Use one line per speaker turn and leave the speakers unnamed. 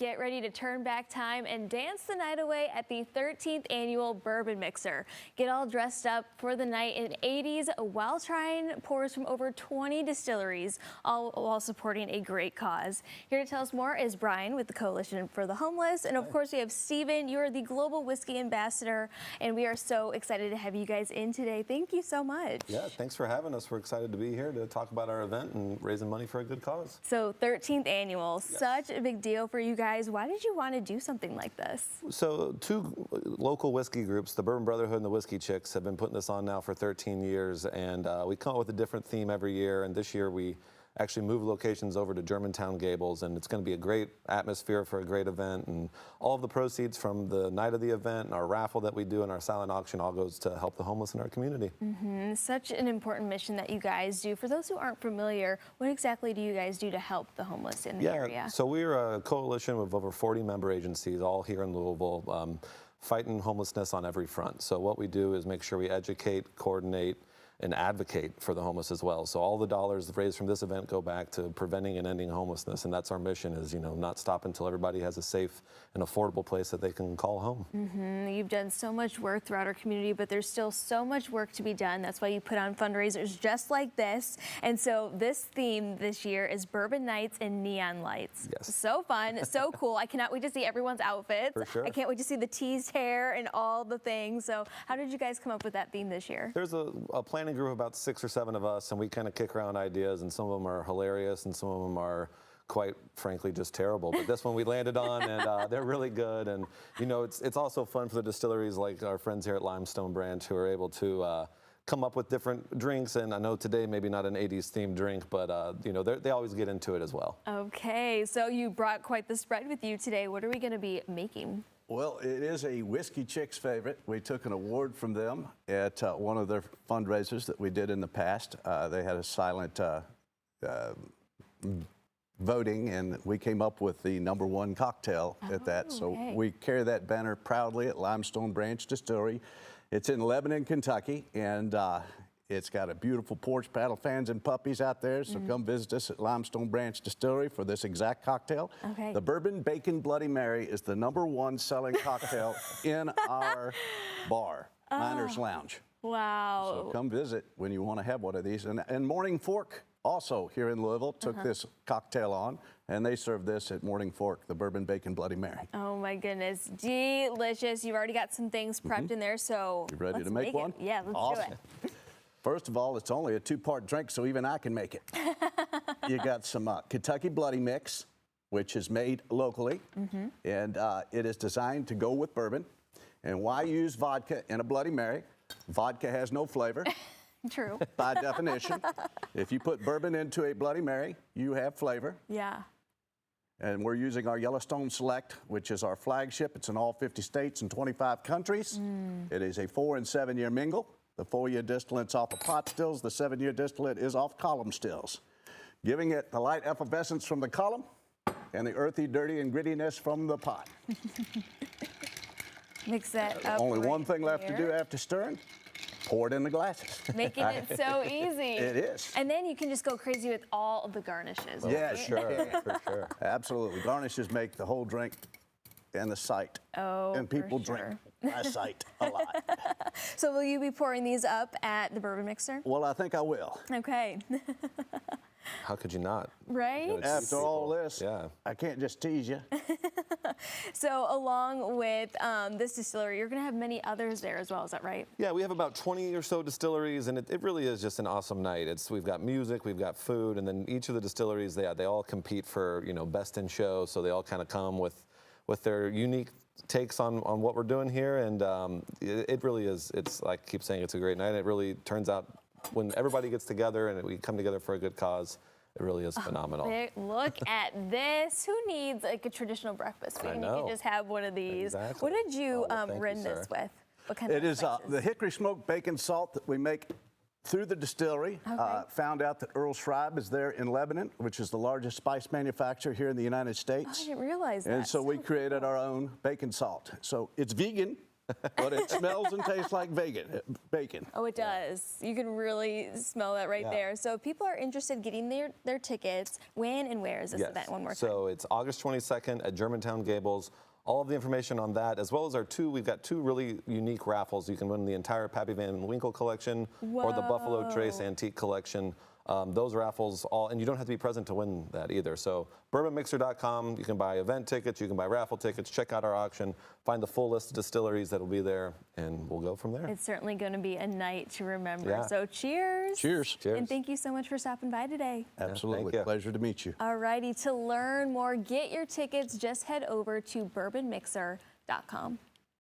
Get ready to turn back time and dance the night away at the 13th annual Bourbon Mixer. Get all dressed up for the night in 80s while trying pours from over 20 distilleries, all while supporting a great cause. Here to tell us more is Brian with the Coalition for the Homeless. And of course, we have Stephen. You're the Global Whiskey Ambassador, and we are so excited to have you guys in today. Thank you so much.
Yeah, thanks for having us. We're excited to be here to talk about our event and raising money for a good cause.
So 13th annual, such a big deal for you guys. Why did you want to do something like this?
So two local whiskey groups, the Bourbon Brotherhood and the Whiskey Chicks, have been putting this on now for 13 years, and we come up with a different theme every year, and this year we actually moved locations over to Germantown Gables, and it's going to be a great atmosphere for a great event, and all of the proceeds from the night of the event and our raffle that we do and our silent auction all goes to help the homeless in our community.
Such an important mission that you guys do. For those who aren't familiar, what exactly do you guys do to help the homeless in the area?
So we're a coalition of over 40 member agencies all here in Louisville, fighting homelessness on every front. So what we do is make sure we educate, coordinate, and advocate for the homeless as well. So all the dollars raised from this event go back to preventing and ending homelessness, and that's our mission, is, you know, not stop until everybody has a safe and affordable place that they can call home.
You've done so much work throughout our community, but there's still so much work to be done. That's why you put on fundraisers just like this. And so this theme this year is Bourbon Nights and Neon Lights.
Yes.
So fun, so cool. I cannot wait to see everyone's outfits.
For sure.
I can't wait to see the teased hair and all the things. So how did you guys come up with that theme this year?
There's a planning group of about 6 or 7 of us, and we kind of kick around ideas, and some of them are hilarious and some of them are quite frankly just terrible, but this one we landed on, and they're really good. And you know, it's also fun for the distilleries like our friends here at Limestone Branch, who are able to come up with different drinks. And I know today maybe not an 80s themed drink, but you know, they always get into it as well.
Okay, so you brought quite the spread with you today. What are we going to be making?
Well, it is a Whiskey Chicks favorite. We took an award from them at one of their fundraisers that we did in the past. They had a silent voting, and we came up with the #1 cocktail at that. So we carry that banner proudly at Limestone Branch Distillery. It's in Lebanon, Kentucky, and it's got a beautiful porch, paddle fans and puppies out there, so come visit us at Limestone Branch Distillery for this exact cocktail. The Bourbon Bacon Bloody Mary is the #1 selling cocktail in our bar, Miners Lounge.
Wow.
So come visit when you want to have one of these. And Morning Fork, also here in Louisville, took this cocktail on, and they serve this at Morning Fork, the Bourbon Bacon Bloody Mary.
Oh my goodness, delicious. You've already got some things prepped in there, so
you ready to make one?
Yeah, let's do it.
First of all, it's only a 2-part drink, so even I can make it. You got some Kentucky Bloody Mix, which is made locally, and it is designed to go with bourbon. And why use vodka in a Bloody Mary? Vodka has no flavor.
True.
By definition. If you put bourbon into a Bloody Mary, you have flavor.
Yeah. And
we're using our Yellowstone Select, which is our flagship. It's in all 50 states and 25 countries. It is a 4- and 7-year mingle. The 4-year distillate's off of pot stills. The 7-year distillate is off column stills, giving it the light effervescence from the column and the earthy, dirty, and grittiness from the pot.
Mix that up.
Only one thing left to do after stirring. Pour it in the glasses.
Making it so easy.
It is.
And then you can just go crazy with all of the garnishes.
Yeah,
right?
Sure, for sure.
Absolutely. Garnishes make the whole drink and the sight.
Oh,
and people
for
drink by sight a lot.
So will you be pouring these up at the Bourbon Mixer?
Well, I think I will.
Okay.
How could you not?
Right?
After all this,
yeah.
I can't just tease you.
So along with this distillery, you're going to have many others there as well. Is that right?
Yeah, we have about 20 or so distilleries, and it really is just an awesome night. We've got music, we've got food, and then each of the distilleries, they all compete for, you know, best in show. So they all kind of come with their unique takes on what we're doing here, and it really is. It's like I keep saying, it's a great night. It really turns out when everybody gets together and we come together for a good cause. It really is phenomenal.
Look at this. Who needs like a traditional breakfast food?
I
You
know.
can just have one of these.
Exactly.
What did you
Thank
rend
you,
this
sir.
with? What kind
It
of
is
spices?
the hickory smoked bacon salt that we make through the distillery. Found out that Earl Schreiber is there in Lebanon, which is the largest spice manufacturer here in the United
Oh, I
States.
didn't realize that.
And so we created our own bacon salt. So it's vegan, But it smells and tastes like bacon.
Oh, it does. You can really smell that right there. So if people are interested in getting their tickets, when and where is this event one more time?
So it's August 22nd at Germantown Gables. All of the information on that, as well as we've got two really unique raffles. You can win the entire Pappy Van Winkle collection or the Buffalo Trace Antique collection. Those raffles and you don't have to be present to win that either. So bourbonmixer.com, you can buy event tickets, you can buy raffle tickets, check out our auction, find the full list of distilleries that will be there, and we'll go from there.
It's certainly going to be a night to remember.
Yeah.
So cheers.
Cheers.
And thank you so much for stopping by today.
Absolutely.
thank you.
Pleasure to meet you.
All righty, to learn more, get your tickets, just head over to bourbonmixer.com.